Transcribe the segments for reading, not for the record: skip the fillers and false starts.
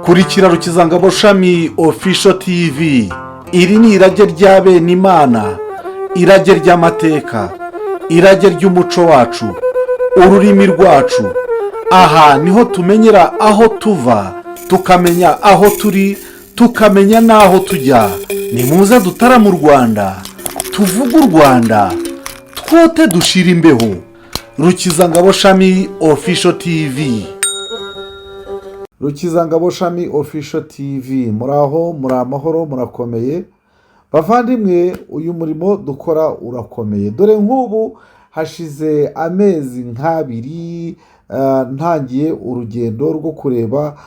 kurikira Rukizangabo Shami Official TV. Iri ni irage rya bene Imana, irage ry'amateka, irage ry'umuco wacu, ururimi rwacu. Aha niho tumenyera aho tuva, tukamenya aho turi, tukamenya n'aho tujya. Nimuze dutara mu Rwanda, tuvuge u Rwanda, twote dushira imbeho. Rukizangabo Shami Official TV. Rukizangabo Shami Official TV. Muraho, muri amahoro, murakomeye bavandimwe. Uyu murimo dukora urakomeye. Dore nk'ubu hashize amezi nk'abiri ntangiye urugendo rwo kureba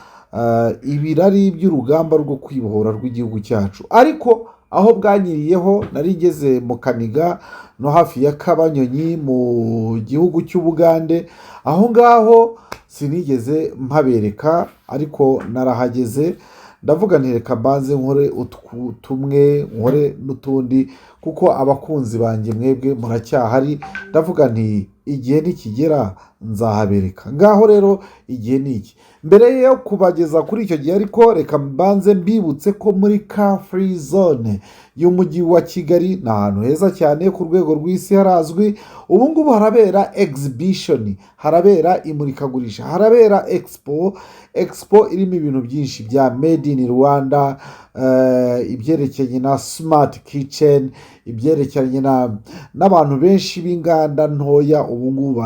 ibirari by'urugamba rwo kwibohora rw'igihugu cyacu, ariko aho bwanyiriyeho nari ngeze mu Kaniga no hafi ya Kabanyonyi mu gihugu cy'Ubugande. Aho ngaho sinigeze mpabereka, ariko narahageze ndavuga nti reka mbanze nkore tumwe nkore n'utundi, kuko abakunzi banjye mwebwe muracyahari. Ndavuga nti igihe nikigera nzahabereka. Ngaho rero igihe niki, mbere yo kubageza kuri icyo gihe ariko reka mbanze mbibutse ko muri Car Free Zone y'umujyi wa Kigali ni ahantu heza cyane ku rwego rw'isi harazwi. Ubu ngubu harabera exhibition, harabera imurikagurisha, harabera expo irimo ibintu byinshi bya made in Rwanda, ibyerekeranye na smart kitchen, ibyerekeranye n'abantu benshi b'inganda ntoya. Ubu ngubu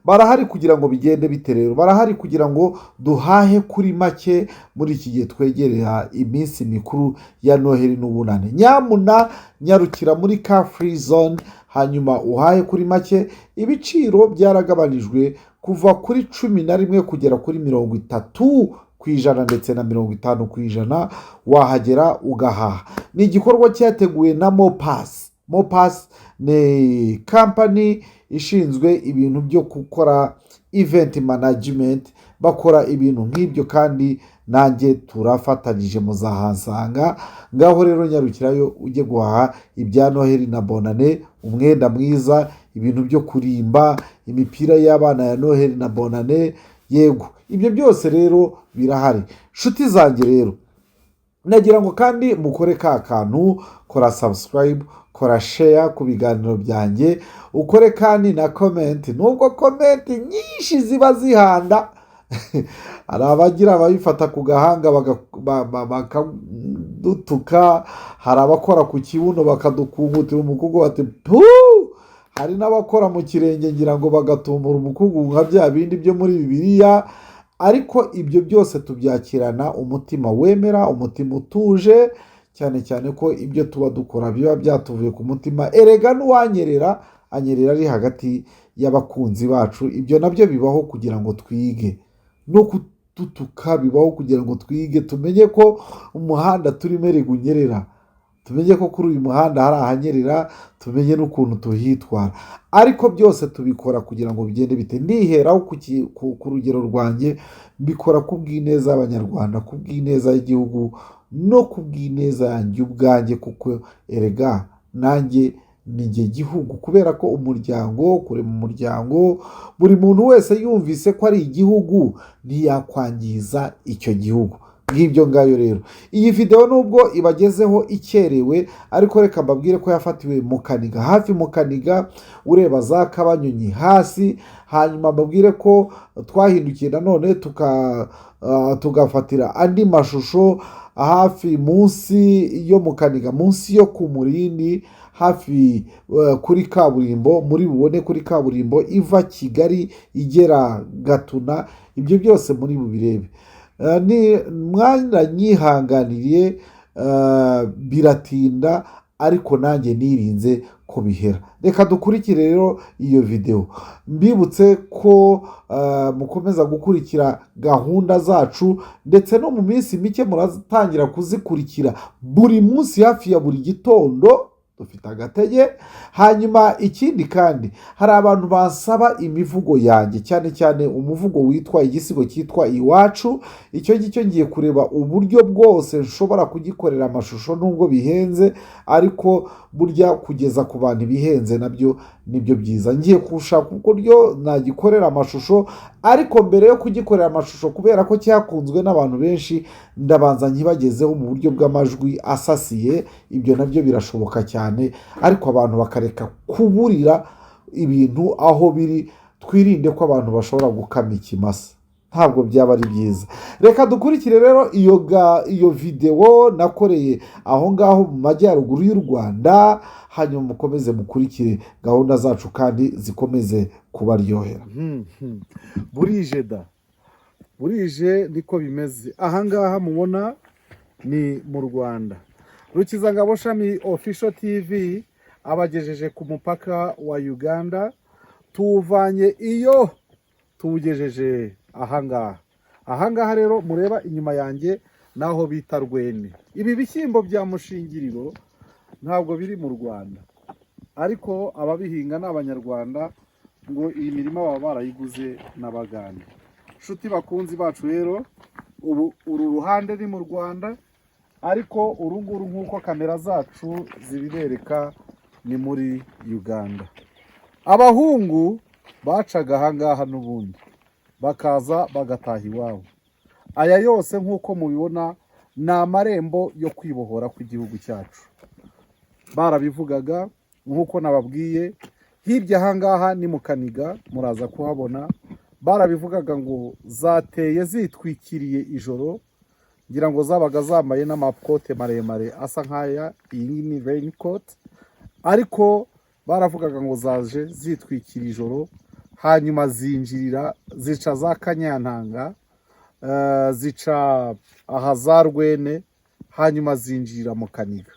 barahari kugira ngo bigende bite rero, barahari kugira ngo duhahe kuri make muri iki gihe twegerera iminsi mikuru ya Noheli n'Ubunane. Nyamuna nyarukira muri Car Free Zone hanyuma uhahe kuri make. Ibiciro byaragabanijwe kuva kuri 11 kugera kuri 30% ndetse na 50%. Wahagera ugahaha. Ni igikorwa cyateguwe na Mopass ni company ishinzwe ibintu byo gukora event management, bakora ibintu nk'ibyo kandi nanjye turafatanyije muzahansanga. Ngaho rero nyarukirayo ujye guhaha ibya Noheli na Bonane, umwenda mwiza, ibintu byo kurimba, imipira y'abana ya Noheli na Bonane. Yego, ibyo byose rero birahari. Shuti zanjye rero, nagira ngo kandi mukore ka kantu, kora subscribe, kora share ku biganiro byanjye, ukore kandi na comment. Nubwo comment nyinshi ziba zihanda hari abagira ababifata ku gahanga bakadutuka, hari abakora ku kibuno bakadukungutira umukugu bati puu, hari n'abakora mu kirenge ngira ngo bagatumbura umukugu nka bya bindi byo muri Bibiliya. Ariko ibyo byose tubyakirana umutima wemera, umutima utuje, cyane cyane ko ibyo tuba dukora biba byatuvuye ku mutima. Erega n'uwanyerera anyerera ari hagati y'abakunzi bacu. Ibyo nabyo bibaho kugira ngo twige, no kututuka bibaho kugira ngo twige, tumenye ko umuhanda turimo unyerera, tumenye ko kuri uyu muhanda hari ahanyerera, tumenye n'ukuntu tuhitwara. Ariko byose tubikora kugira ngo bigende bite. Ndiheraho ku rugero rwanjye, mbikora ku bw'ineza y'Abanyarwanda, ku bw'ineza y'igihugu, no ku bw'ineza yanjye ubwanjye, kuko erega nanjye nijye gihugu. Kubera ko umuryango, kure mu muryango, buri muntu wese yumvise ko ari igihugu ntiyakwangiza icyo gihugu. Ngibyo ngayo rero. Iyi video nubwo ibagezeho ikerewe, ariko reka mbabwire ko yafatiwe mu Kaniga, hafi mu Kaniga ureba za Kabanyonyi hasi. Hanyuma mbabwire ko twahindukiye nanone tugafatira andi mashusho hafi munsi yo mu Kaniga, munsi yo ku Murindi, hafi kuri kaburimbo. muri bubone kuri kaburimbo iva Kigali igera Gatuna. Ibyo byose muri bubirebe. Ni mwana nyihanganiye, biratinda, ariko nanjye nirinze ko bihera. Reka dukurikire rero iyo video. Mbibutse ko mukomeza gukurikira gahunda zacu, ndetse no mu minsi mike muratangira kuzikurikira buri munsi hafi ya buri gitondo. Dufite agatege. Hanyuma ikindi kandi, hari abantu basaba imivugo yanjye, cyane cyane umuvugo witwa igisigo cyitwa Iwacu. Icyo ngicyo ngiye kureba uburyo bwose nshobora kugikorera amashusho, nubwo bihenze, ariko burya kugeza ku bantu bihenze nabyo nibyo byiza. Ngiye kushaka uburyo nagikorera amashusho, ariko mbere yo kugikorera amashusho kubera ko cyakunzwe n'abantu benshi, ndabanza nkibagezeho mu buryo bw'amajwi asasiye. Ibyo nabyo birashoboka cyane, ariko abantu bakareka kuburira ibintu aho biri. Twirinde ko abantu bashobora gukama ikimasa, ntabwo byaba ari byiza. Reka dukurikire rero iyo videwo nakoreye aho ngaho mu majyaruguru y'u Rwanda, hanyuma mukomeze mukurikire gahunda zacu kandi zikomeze kubaryohera. burije niko bimeze. Aha ngaha mubona ni mu Rwanda. Rukizangabo Shami Official TV abagejeje ku mupaka wa Uganda, tuwuvanye iyo tuwugejeje ahangaha rero mureba inyuma yanjye naho bita Rwene. Ibi bishyimbo bya mushingiriro ntabwo biri mu Rwanda, ariko ababihinga ni Abanyarwanda, ngo iyi mirima baba barayiguze n'Abagande. Nshuti bakunzi bacu rero, uru ruhande ni mu Rwanda, ariko urunguru nk'uko kamera zacu zibibereka ni muri Uganda. Abahungu bacaga ahangaha n'ubundi bakaza bagataha iwabo. Aya yose nk'uko mubibona ni amarembo yo kwibohora kw'igihugu cyacu. Barabivugaga nk'uko nababwiye, hirya ahangaha ni mu Kaniga, muraza kuhabona. Barabivugaga ngo zateye zitwikiriye ijoro, ngira ngo zabaga zambaye n'amakote maremare asa nk'aya, iyi ni raincoat, ariko baravugaga ngo zaje zitwikira ijoro, hanyuma zinjirira zica za Kanyantanga, zica aha za Rwene, hanyuma zinjirira mu Kaniga.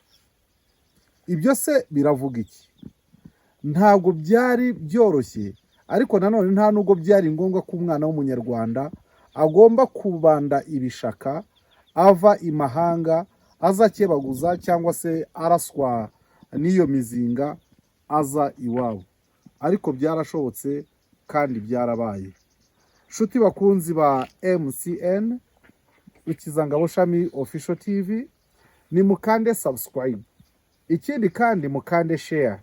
Ibyo se biravuga iki? Ntabwo byari byoroshye, ariko nanone nta nubwo byari ngombwa ko umwana w'umunyarwanda agomba kubanda ibishaka ava imahanga aza kebaguza cyangwa se araswa n'iyo mizinga aza iwabo. Ariko byarashobotse kandi byarabaye. Nshuti bakunzi ba MCN Rukizangabo Shami Official TV, ni mukande subscribe, ikindi kandi mukande share.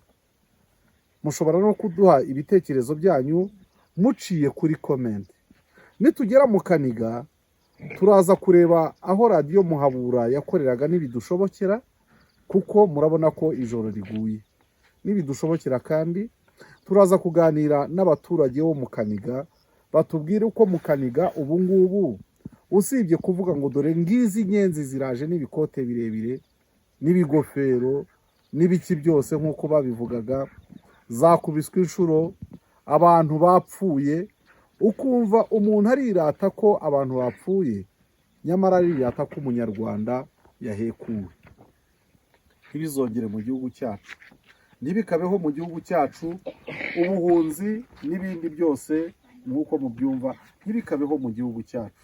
Mushobora no kuduha ibitekerezo byanyu muciye kuri comment. Nitugera mu Kaniga turaza kureba aho Radio Muhabura yakoreraga nibidushobokera, kuko murabona ko ijoro riguye. Nibidushobokera kandi turaza kuganira n'abaturage bo mu Kaniga, batubwire uko mu Kaniga ubu ngubu, usibye kuvuga ngo dore ngizi nyenzi ziraje n'ibikote birebire n'ibigofero n'ibiki byose nk'uko babivugaga, zakubiswe inshuro, abantu bapfuye, ukumva umuntu arirata ko abantu bapfuye, nyamara arirata ko umunyarwanda yahekuwe. Ntibizongere mu gihugu cyacu, ntibikabeho mu gihugu cyacu, ubuhunzi n'ibindi byose nk'uko mubyumva, ntibikabeho mu gihugu cyacu.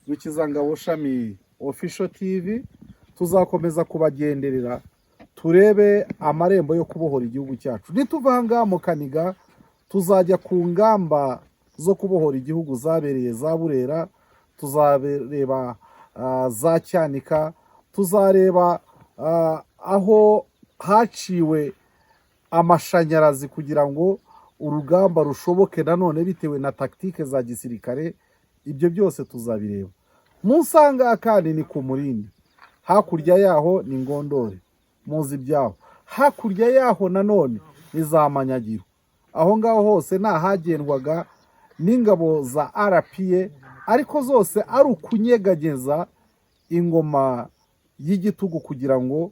Rukizangabo Shami Official TV tuzakomeza kubagenderera, turebe amarembo yo kubohora igihugu cyacu. Nituva ahangaha mu Kaniga tuzajya ku ngamba zo kubohora igihugu zabereye za Burera, tuzareba za Cyanika, tuzareba aho haciwe amashanyarazi kugira ngo urugamba rushoboke nanone bitewe na taktike za gisirikare. Ibyo byose tuzabireba. Musanga kandi ni ku Murindi, hakurya yaho ni Ngondore, muzi byaho. Hakurya yaho nanone ni za Manyagiro. Aho ngaho hose nahagendwaga n'ingabo za RPA, ariko zose ari ukunyegageza ingoma y'igitugu kugira ngo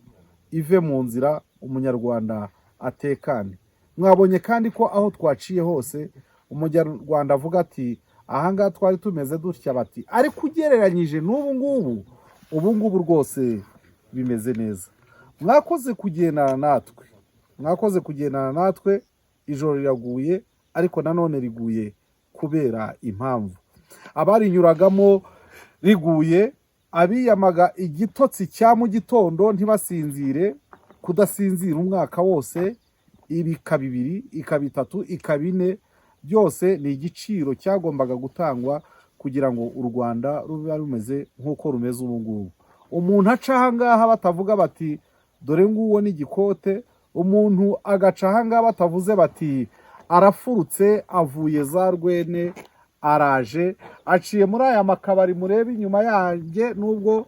ive mu nzira, umunyarwanda atekane. Mwabonye kandi ko aho twaciye hose umunyarwanda avuga ati ahangaha twari tumeze dutya, bati ariko ugereranyije n'ubu ngubu, ubu ngubu rwose bimeze neza. Mwakoze kugendana natwe, ijoro riraguye, ariko nanone riguye kubera impamvu. Abarinyuragamo riguye, abiyamaga igitotsi cya mu gitondo ntibasinzire, kudasinzira umwaka wose, ibika 2, ikaba 3, ikaba 4, byose ni igiciro cyagombaga gutangwa kugira ngo u Rwanda rube rumeze nk'uko rumeze ubu ngubu. Umuntu aca ahangaha batavuga bati dore nguwo n'igikote, umuntu agaca ahangaha batavuze bati arafurutse avuye za Rwene araje aciye muri aya makabari murebe inyuma yanjye, nubwo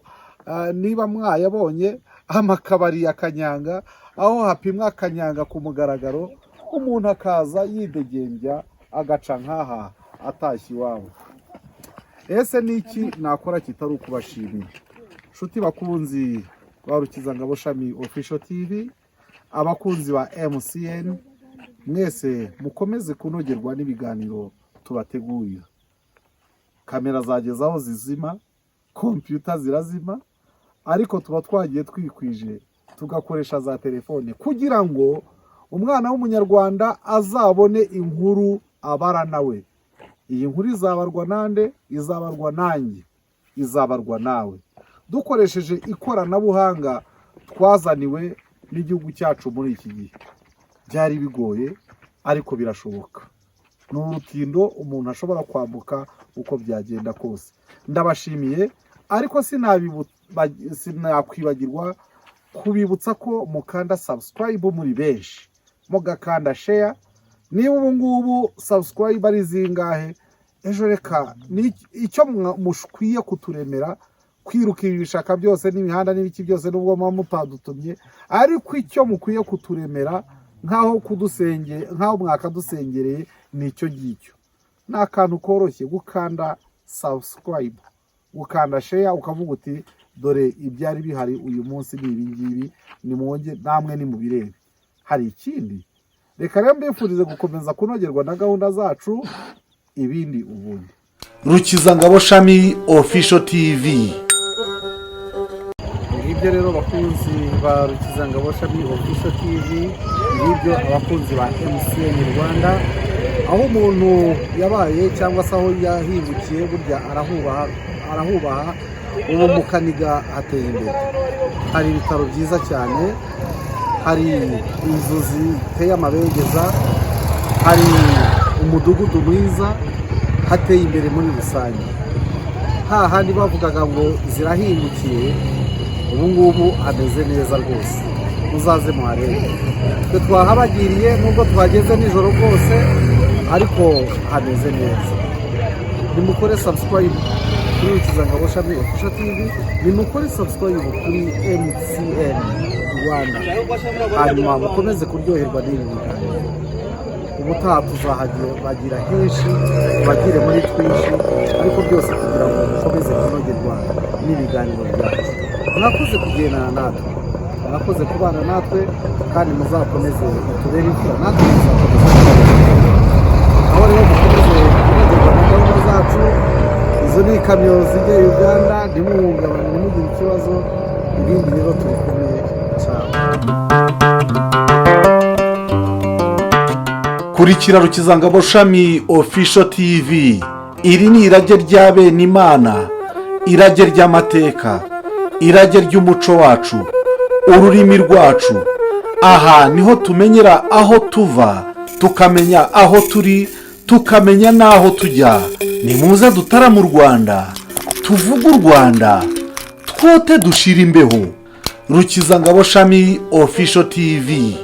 niba mwayabonye amakabari ya Kanyanga, aho hapimwa Kanyanga ku mugaragaro, umuntu akaza yidegembya agaca nkaha atashye iwabo. Ese niki nakora kitari ukubashimira? Nshuti bakunzi ba Rukizangabo Shami Official TV, abakunzi ba MCN, mwese mukomeze kunogerwa n'ibiganiro tubateguye. Kamera zagezaho zizima, computer zirazima, ariko tuba twagiye twikwije tugakoresha za telefone kugira ngo umwana w'umunyarwanda azabone inkuru abara nawe. Iyi nkuru izabarwa nande? Izabarwa nanjye, izabarwa nawe, dukoresheje ikoranabuhanga twazaniwe n'igihugu cyacu muri iki gihe. Byari bigoye ariko birashoboka. Ni urutindo umuntu ashobora kwambuka uko byagenda kose. Ndabashimiye, ariko sinakwibagirwa kubibutsa ko mukanda subscribe muri benshi, mugakanda share. Niba ubu ngubu subscribe ari zingahe, ejo reka icyo mushwiye kuturemera kwiruka ibi bishaka byose n'imihanda n'ibiki byose nubwo mwa mutadutumye, ariko icyo mukwiye kuturemera nkaho mwakadusengereye nicyo gicyo. Ni akantu koroshye gukanda subscribe, gukanda share, ukavuga uti dore ibyari bihari uyu munsi ni ibingibi, nimwonge namwe nimubirebe. Hari ikindi? Reka rero mbifurize gukomeza kunogerwa na gahunda zacu, ibindi ubundi. Rukizangabo Shami Official TV. Ngibyo rero bakunzi ba Rukizangabo Shami Official TV, ngibyo abakunzi ba MCN Rwanda, aho umuntu yabaye cyangwa se aho yahindukiye burya arahubaha. Ubu mukaniga hateye imbere, hari ibitaro byiza cyane, hari inzu ziteye amabengeza, hari umudugudu mwiza, hateye imbere muri rusange. Hahandi bavugaga ngo zirahindukiye, ubu ngubu ameze neza rwose, muzaze muharebe. Twe twahabagiriye nubwo twageze nijoro rwose, ariko hameze neza. Nimukore subscribe kuri Rukizangabo Shami Official TV, nimukore subscribe kuri MCN Rwanda, hanyuma mukomeze kuryoherwa n'ibi biganiro. Ubutaha tuzahagira henshi, bagire muri twinshi, ariko byose kugira ngo mukomeze kunogerwa n'ibiganiro byacu. Mwakoze kugendana natwe, mwakoze kubana natwe, kandi muzakomeze tubere imfura, natwe muzakomeza aho rero mukomeze kunogerwa na gahunda zacu. Izo ni ikamyo zijya Uganda, ntimuhungabane, ntimugire ikibazo. Ibindi rero turi kumwe cyane. Kurikira Rukizangabo Shami Official TV. Iri ni irage rya bene Imana, irage ry'amateka, irage ry'umuco wacu, ururimi rwacu. Aha niho tumenyera aho tuva, tukamenya aho turi, tukamenya n'aho tujya. Nimuze dutara mu Rwanda, tuvuge u Rwanda, twote dushira imbeho. Rukizangabo Shami Official TV.